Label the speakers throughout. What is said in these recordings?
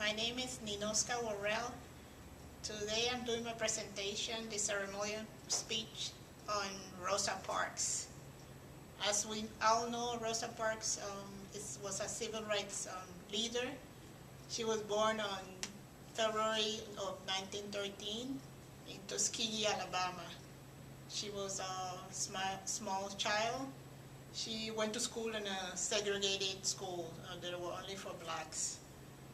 Speaker 1: My name is Ninoska Worrell. Today I'm doing my presentation, the ceremonial speech on Rosa Parks. As we all know, Rosa Parks was a civil rights leader. She was born on February of 1913 in Tuskegee, Alabama. She was a small child. She went to school in a segregated school that were only for blacks.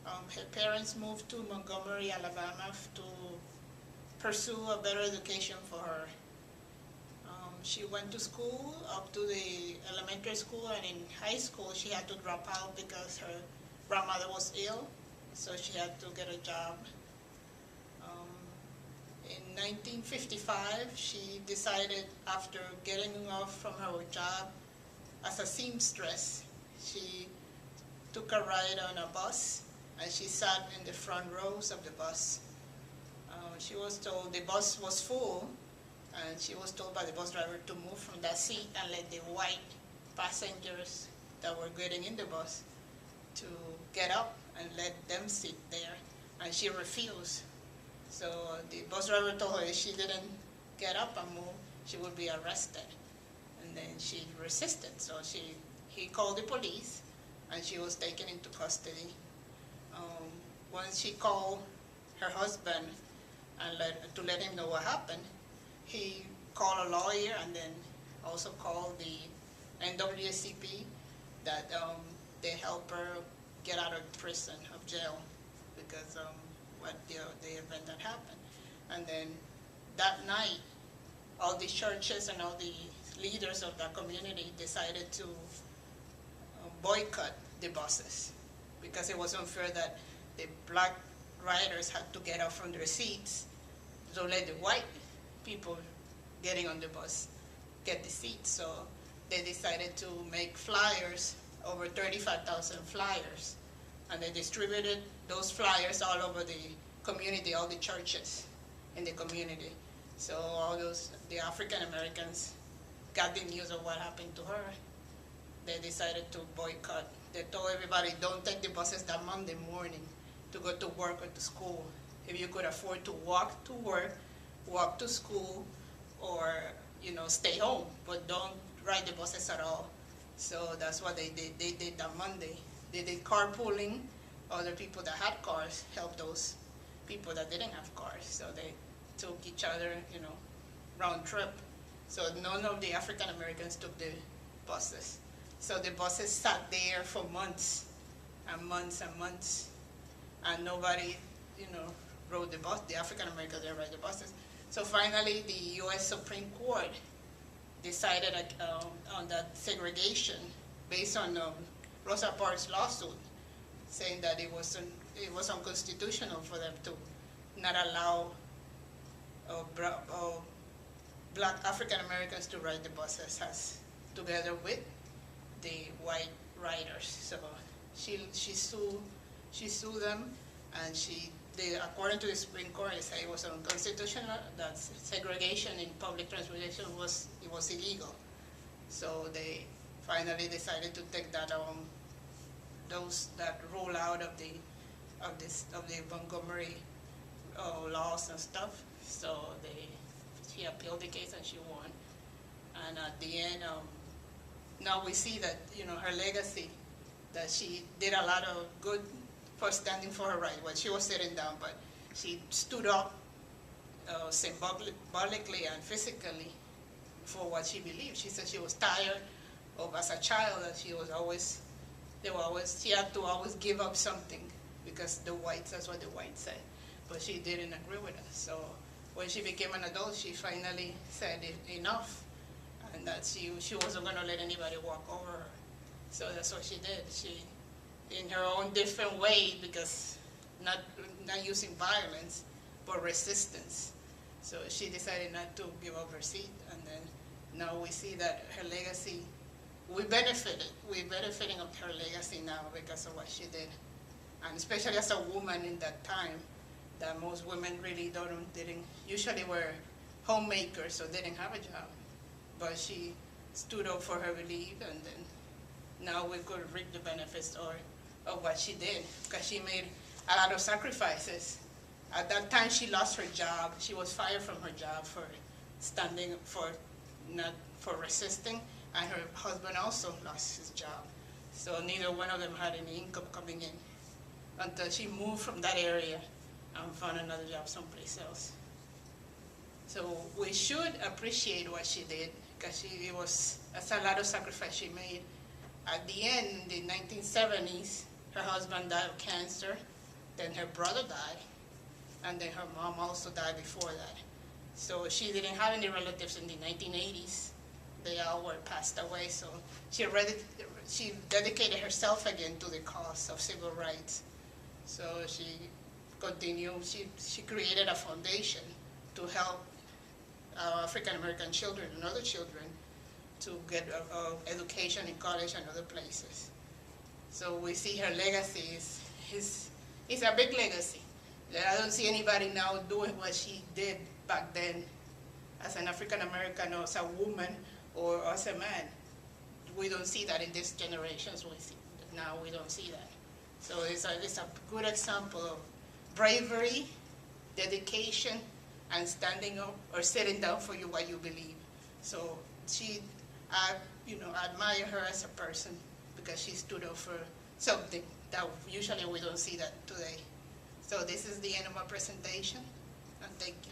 Speaker 1: Her parents moved to Montgomery, Alabama to pursue a better education for her. She went to school up to the elementary school, and in high school she had to drop out because her grandmother was ill, so she had to get a job. In 1955, she decided, after getting off from her job as a seamstress, she took a ride on a bus, and she sat in the front rows of the bus. She was told the bus was full, and she was told by the bus driver to move from that seat and let the white passengers that were getting in the bus to get up and let them sit there, and she refused. So the bus driver told her if she didn't get up and move, she would be arrested. And then she resisted, so he called the police, and she was taken into custody. Once she called her husband and to let him know what happened, he called a lawyer and then also called the NAACP that they help her get out of prison, of jail, because what the event that happened. And then that night, all the churches and all the leaders of that community decided to boycott the buses, because it was unfair that the black riders had to get up from their seats to let the white people getting on the bus get the seats. So they decided to make flyers, over 35,000 flyers, and they distributed those flyers all over the community, all the churches in the community. So all the African Americans got the news of what happened to her. They decided to boycott. They told everybody, don't take the buses that Monday morning to go to work or to school. If you could afford to walk to work, walk to school, or stay home, but don't ride the buses at all. So that's what they did. They did that Monday. They did carpooling. Other people that had cars helped those people that didn't have cars. So they took each other, round trip. So none of the African Americans took the buses. So the buses sat there for months and months and months, and nobody, rode the bus. The African Americans didn't ride the buses. So finally, the U.S. Supreme Court decided on that segregation based on Rosa Parks' lawsuit, saying that it was unconstitutional for them to not allow black African Americans to ride the buses together with the white riders. So she sued them, and according to the Supreme Court, they say it was unconstitutional, that segregation in public transportation was illegal. So they finally decided to take that rule out of the Montgomery laws and stuff. So she appealed the case and she won. And at the end, now we see that her legacy, that she did a lot of good for standing for her right. Well, she was sitting down, but she stood up symbolically and physically for what she believed. She said she was tired of, as a child, that she had to always give up something because that's what the whites said. But she didn't agree with us. So when she became an adult, she finally said enough, and that she wasn't going to let anybody walk over her. So that's what she did. She, in her own different way, because not using violence, but resistance. So she decided not to give up her seat, and then now we see that her legacy, we're benefiting of her legacy now because of what she did. And especially as a woman in that time, that most women really usually were homemakers or didn't have a job. But she stood up for her belief, and then now we could reap the benefits of what she did, because she made a lot of sacrifices. At that time, she lost her job. She was fired from her job for standing for not for resisting, and her husband also lost his job. So neither one of them had any income coming in until she moved from that area and found another job someplace else. So we should appreciate what she did, because that's a lot of sacrifice she made. At the end, in the 1970s, her husband died of cancer, then her brother died, and then her mom also died before that. So she didn't have any relatives in the 1980s. They all were passed away, so she dedicated herself again to the cause of civil rights. So she continued, she created a foundation to help African American children and other children to get education in college and other places. So we see her legacy is a big legacy. I don't see anybody now doing what she did back then as an African American or as a woman or as a man. We don't see that in this generation. Now we don't see that. So it's a good example of bravery, dedication, and standing up or sitting down for what you believe. So I admire her as a person because she stood up for something that usually we don't see that today. So this is the end of my presentation, and thank you.